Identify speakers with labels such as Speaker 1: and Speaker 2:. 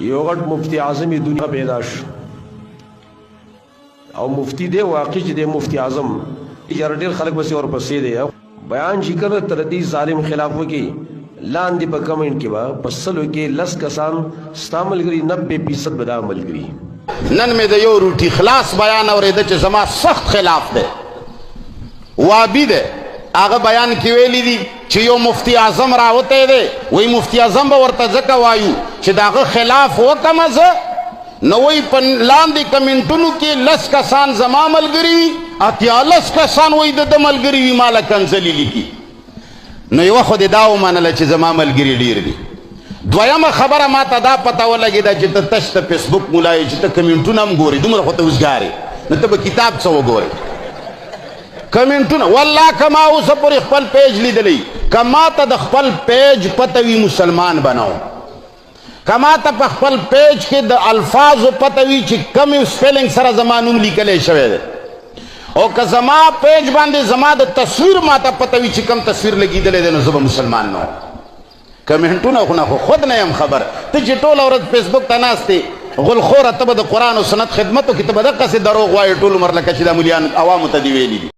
Speaker 1: یو غټ مفتی اعظم دنیا پیدا شو او مفتی دی واقع چې دی مفتی اعظم یاره ډېر خلک بس ورپسې دی بیان چې کړه تر دې ظالم خلاف وکي لاندې په کمنټ کې به پسلو کې لس کسان ستا ملګري 90% به دا ملګري
Speaker 2: نن مې د یو روټي خلاص بیان اورېده چې زما سخت خلاف دی وابي دی هغه بیان کې ویلي دي چې یو مفتی اعظم راوتی دی وایي مفتی اعظم به ورته ځکه وایو چې د هغه خلاف وکړمه زه نو وایي په لاندې کمنټونو کې 10 کسان زما ملګري وي 18 کسان وایي د ده ملګري وي ماله کنځلي لیکي نو یوه خو دې دا ومنله چې زما ملګري ډېر دي دویمه خبره ما ته دا پته ولګېده چې ته تش ته فیسبوک مولا یې چې ته کمنټونه هم ګورې دومره خو ته اوسګارې نو ته به کتاب څه وګورې کمنټونه والله که ما اوسه پورې خپل پیج لیدلی که ما ته د خپل پیج پته وي مسلمان بنوم که ما ته په خپل پیج کې د الفاظو پته وي چې کم سپیلنګ سره زما نوم لیکلی شوی دی او که زما پیج باندې زما د تصویر ما ته پته وي چې کم تصویر لګېدلی دی نو زه به مسلمان نه وم کمنټونه خو نه خو خود نه یم خبر ته چې ټوله ورځ فیسبوک ته ناست یې غلخوره ته به د قرآن او سنت خدمت وکړې ته به دقسې دروغ وایې ټول عمر لکه چې دا ملیان عوامو ته دې ویلي دي